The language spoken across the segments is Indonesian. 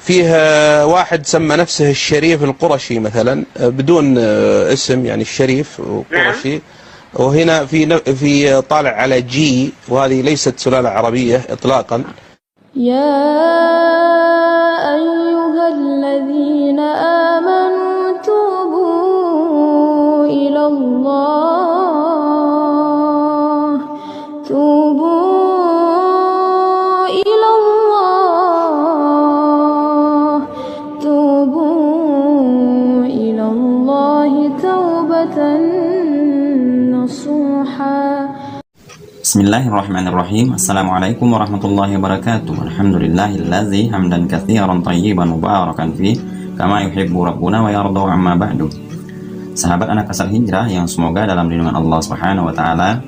فيها واحد سمى نفسه الشريف القرشي مثلا بدون اسم، يعني الشريف القرشي. وهنا في طالع على جي، وهذه ليست سلالة عربية إطلاقا. يا أيها الذين آمنوا توبوا إلى الله، توبوا إلى الله، توبوا إلى الله توبة نصوحا. Bismillahirrahmanirrahim. Assalamualaikum warahmatullahi wabarakatuh. Alhamdulillahillazi hamdan katsiran thayyiban mubarakan fi kama yuhibbu rabbuna wa yarda amma ba'du. Sahabat anak asal hijrah yang semoga dalam lindungan Allah Subhanahu wa taala.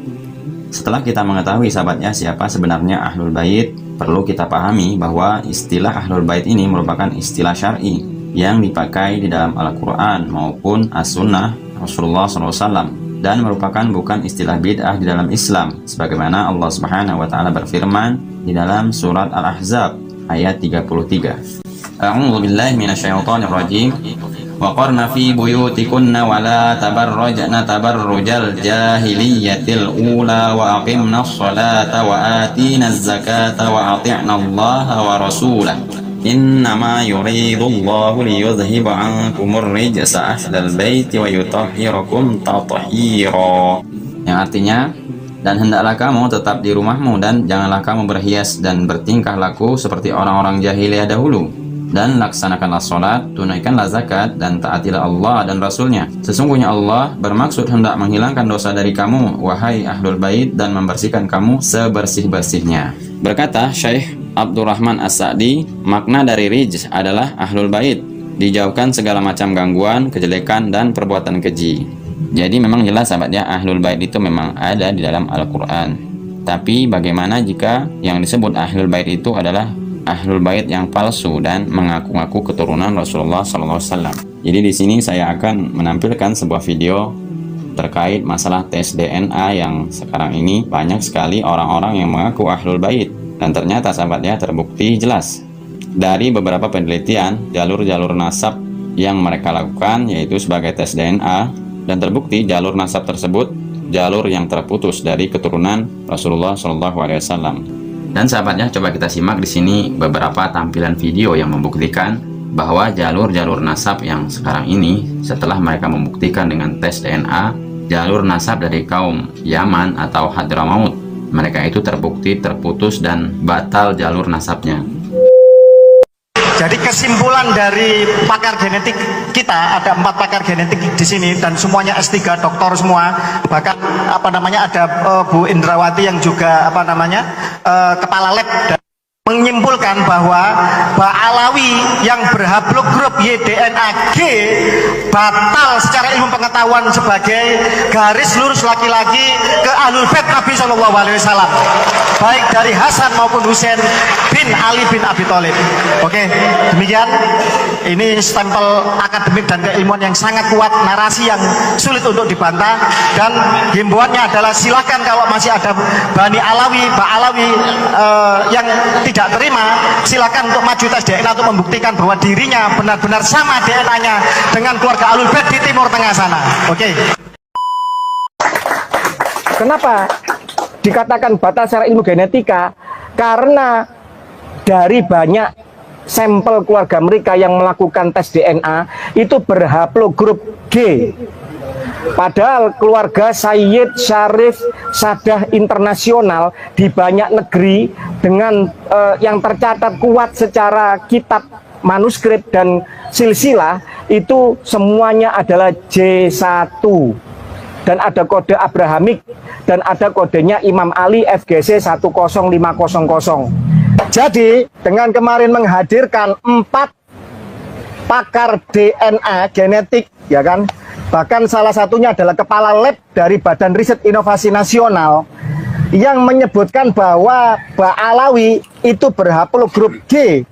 Setelah kita mengetahui sahabatnya siapa sebenarnya Ahlul Bait, perlu kita pahami bahwa istilah Ahlul Bait ini merupakan istilah syar'i yang dipakai di dalam Al-Qur'an maupun As-Sunnah Rasulullah SAW, dan merupakan bukan istilah bid'ah di dalam Islam, sebagaimana Allah Subhanahu wa taala berfirman di dalam surat Al-Ahzab ayat 33. A'udzu billahi minasyaitonir rajim. Wa qarna fi buyutikunna wa la tabarrajna tabarrujal jahiliyyatil ula wa aqimnas salata wa atinaz zakata wa ati'na Allaha wa rasulahu. Innama yuridullahu liyudhhiba ankumur rijsa ahlal baiti wa yutahhirakum tathira. Yang artinya, dan hendaklah kamu tetap di rumahmu dan janganlah kamu berhias dan bertingkah laku seperti orang-orang jahiliyah dahulu, dan laksanakanlah sholat, tunaikanlah zakat, dan taatilah Allah dan Rasulnya. Sesungguhnya Allah bermaksud hendak menghilangkan dosa dari kamu, wahai Ahlul Bait, dan membersihkan kamu sebersih-bersihnya. Berkata Syekh Abdurrahman As-Sa'di, makna dari rijz adalah Ahlul Bait, dijauhkan segala macam gangguan, kejelekan, dan perbuatan keji. Jadi memang jelas sahabatnya, Ahlul Bait itu memang ada di dalam Al-Quran. Tapi bagaimana jika yang disebut Ahlul Bait itu adalah Ahlul Bait yang palsu dan mengaku-ngaku keturunan Rasulullah SAW. Jadi di sini saya akan menampilkan sebuah video terkait masalah tes DNA yang sekarang ini banyak sekali orang-orang yang mengaku Ahlul Bait, dan ternyata sahabatnya terbukti jelas dari beberapa penelitian jalur-jalur nasab yang mereka lakukan, yaitu sebagai tes DNA, dan terbukti jalur nasab tersebut jalur yang terputus dari keturunan Rasulullah SAW. Dan sahabatnya, coba kita simak di sini beberapa tampilan video yang membuktikan bahwa jalur-jalur nasab yang sekarang ini, setelah mereka membuktikan dengan tes DNA jalur nasab dari kaum Yaman atau Hadramaut, mereka itu terbukti terputus dan batal jalur nasabnya. Jadi kesimpulan dari pakar genetik kita, ada 4 pakar genetik di sini dan semuanya S3 doktor semua, bahkan ada Bu Indrawati yang juga kepala lab, dan menyimpulkan bahwa Ba'alawi yang berhaplogrup YDNAG batal secara ilmu pengetahuan sebagai garis lurus laki-laki ke Ahlul Bait Nabi SAW, baik dari Hasan maupun Husain bin Ali bin Abi Thalib. Oke, demikian. Ini stempel akademik dan keilmuan yang sangat kuat, narasi yang sulit untuk dibantah, dan himbauannya adalah silakan kalau masih ada Bani Alawi, Ba'alawi yang tidak terima, silakan untuk maju tes DNA untuk membuktikan bahwa dirinya benar-benar sama DNA-nya dengan keluarga Ahlul Bait di Timur Tengah sana. Oke. Kenapa dikatakan batal secara ilmu genetika? Karena dari banyak sampel keluarga mereka yang melakukan tes DNA itu berhaplogrup G. Padahal keluarga Sayyid Syarif Sadah internasional di banyak negeri dengan yang tercatat kuat secara kitab, manuskrip, dan silsilah itu semuanya adalah J1, dan ada kode Abrahamik, dan ada kodenya Imam Ali FGC 10500. Jadi dengan kemarin menghadirkan 4 pakar DNA genetik, ya kan, bahkan salah satunya adalah kepala lab dari Badan Riset Inovasi Nasional yang menyebutkan bahwa Ba'alawi itu berhaplogrup G.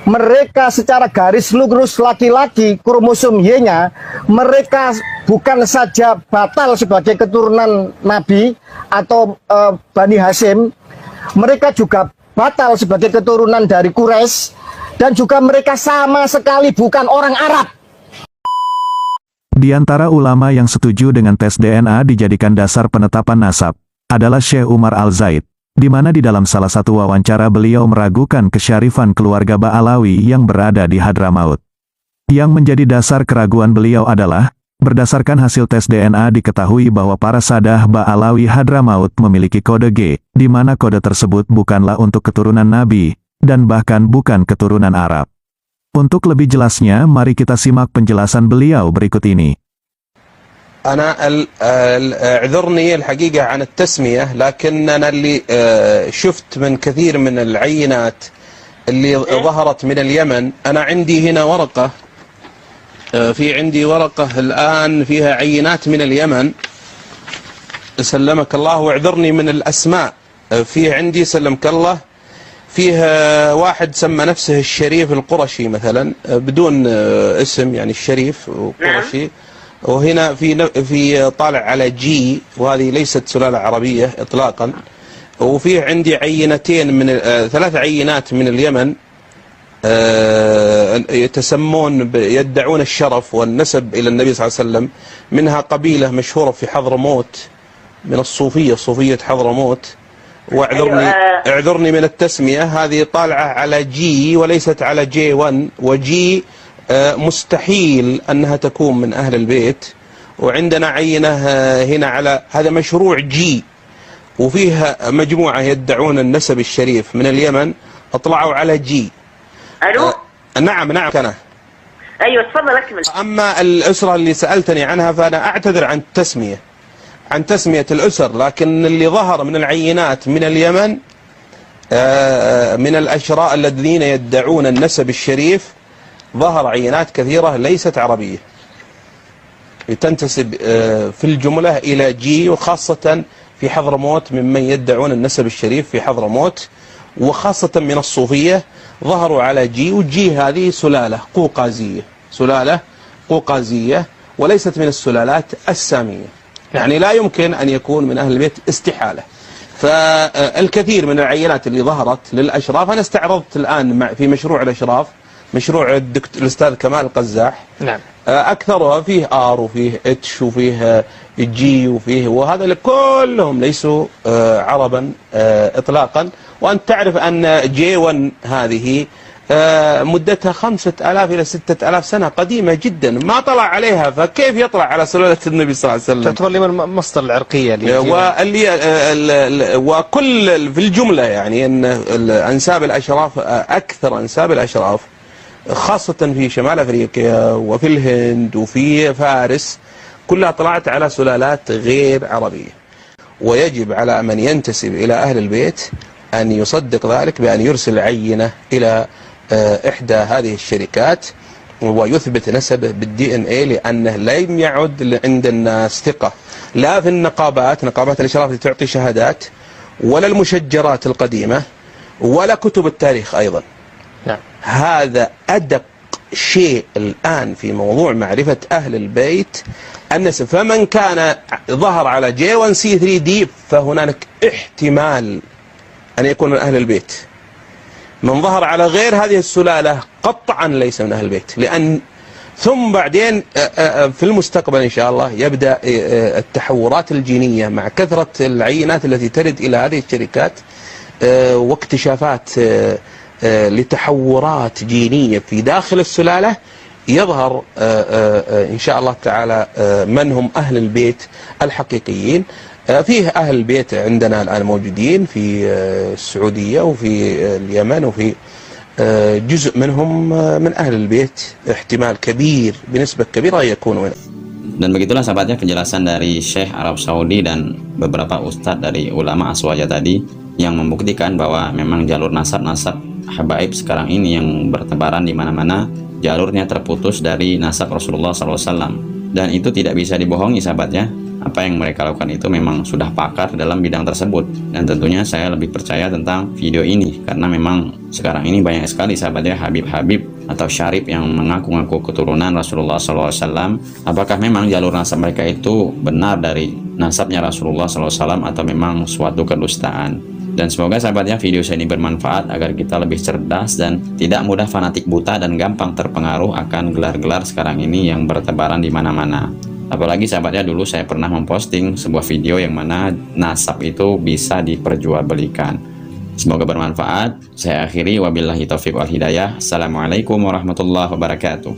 Mereka secara garis lurus laki-laki, kromosom Y-nya, mereka bukan saja batal sebagai keturunan Nabi atau Bani Hashim, mereka juga batal sebagai keturunan dari Quraisy, dan juga mereka sama sekali bukan orang Arab. Di antara ulama yang setuju dengan tes DNA dijadikan dasar penetapan nasab adalah Syekh Umar Al-Zaid, di mana di dalam salah satu wawancara beliau meragukan kesyarifan keluarga Ba'alawi yang berada di Hadramaut. Yang menjadi dasar keraguan beliau adalah, berdasarkan hasil tes DNA diketahui bahwa para Sadah Ba'alawi Hadramaut memiliki kode G, di mana kode tersebut bukanlah untuk keturunan Nabi, dan bahkan bukan keturunan Arab. Untuk lebih jelasnya, mari kita simak penjelasan beliau berikut ini. أنا اعذرني الحقيقة عن التسمية، لكن أنا اللي شفت من كثير من العينات اللي ظهرت من اليمن. أنا عندي هنا ورقة، في عندي ورقة الآن فيها عينات من اليمن، سلمك الله، واعذرني من الأسماء. في عندي سلمك الله فيها واحد سمى نفسه الشريف القرشي مثلا بدون اسم، يعني الشريف قرشي. وهنا في طالع على جي، وهذه ليست سلالة عربية إطلاقا. وفيه عندي عينتين من 3 عينات من اليمن يتسمون يدعون الشرف والنسب إلى النبي صلى الله عليه وسلم. منها قبيلة مشهورة في حضرموت من الصوفية، صوفية حضرموت. اعذرني من التسمية، هذه طالعة على جي وليست على جي 1، وجي مستحيل أنها تكون من أهل البيت. وعندنا عينة هنا على هذا مشروع جي، وفيها مجموعة يدعون النسب الشريف من اليمن اطلعوا على جي. ألو؟ نعم أنا. أيوة تفضل أكمل. أما الأسرة اللي سألتني عنها فأنا أعتذر عن تسمية الأسر، لكن اللي ظهر من العينات من اليمن من الأشراء الذين يدعون النسب الشريف ظهر عينات كثيرة ليست عربية تنتسب في الجملة إلى جي، وخاصة في حضرموت ممن يدعون النسب الشريف في حضرموت، وخاصة من الصوفية ظهروا على جي. والجي هذه سلالة قوقازية وليست من السلالات السامية، يعني لا يمكن أن يكون من أهل البيت استحالة. فالكثير من العينات اللي ظهرت للأشراف أنا استعرضت الآن في مشروع الأشراف، مشروع الأستاذ كمال القزاح. نعم. أكثرها فيه آر وفيه اتش وفيه جي وفيه، وهذا كلهم ليسوا عربا إطلاقا. وأنت تعرف أن جي 1 هذه مدتها 5000 إلى 6000 سنة، قديمة جدا، ما طلع عليها، فكيف يطلع على سلالة النبي صلى الله عليه وسلم؟ تعتبر لي مصدر العرقية وكل في الجملة يعني أن أنساب الأشراف، أكثر أنساب الأشراف خاصة في شمال أفريقيا وفي الهند وفي فارس كلها طلعت على سلالات غير عربية. ويجب على من ينتسب إلى أهل البيت أن يصدق ذلك بأن يرسل عينة إلى إحدى هذه الشركات ويثبت نسبه بالDNA، لأنه لم يعد عند الناس ثقة لا في نقابات الإشراف اللي تعطي شهادات، ولا المشجرات القديمة، ولا كتب التاريخ أيضا. نعم. هذا أدق شيء الآن في موضوع معرفة أهل البيت النسب. فمن كان ظهر على J1C3D فهناك احتمال أن يكون من أهل البيت. من ظهر على غير هذه السلالة قطعا ليس من أهل البيت، لأن ثم بعدين في المستقبل إن شاء الله يبدأ التحورات الجينية مع كثرة العينات التي ترد إلى هذه الشركات واكتشافات لتحورات جينية في داخل السلالة، يظهر إن شاء الله تعالى من هم أهل البيت الحقيقيين. فيه أهل البيت عندنا الآن موجودين في السعودية وفي اليمن، وفي جزء منهم من أهل البيت احتمال كبير بنسبة كبيرة يكونوا هنا. Dan begitulah sahabatnya penjelasan dari Syekh Arab Saudi dan beberapa ustadz dari ulama Aswaja tadi yang membuktikan bahwa memang jalur nasab-nasab habaib sekarang ini yang bertebaran di mana-mana, jalurnya terputus dari nasab Rasulullah SAW, dan itu tidak bisa dibohongi sahabatnya. Apa yang mereka lakukan itu memang sudah pakar dalam bidang tersebut, dan tentunya saya lebih percaya tentang video ini karena memang sekarang ini banyak sekali sahabatnya habib-habib atau syarif yang mengaku-ngaku keturunan Rasulullah SAW. Apakah memang jalur nasab mereka itu benar dari nasabnya Rasulullah SAW atau memang suatu kedustaan? Dan semoga sahabatnya video saya ini bermanfaat agar kita lebih cerdas dan tidak mudah fanatik buta dan gampang terpengaruh akan gelar-gelar sekarang ini yang bertebaran di mana-mana. Apalagi sahabatnya, dulu saya pernah memposting sebuah video yang mana nasab itu bisa diperjualbelikan. Semoga bermanfaat. Saya akhiri, wabillahi taufiq wal hidayah. Assalamualaikum warahmatullahi wabarakatuh.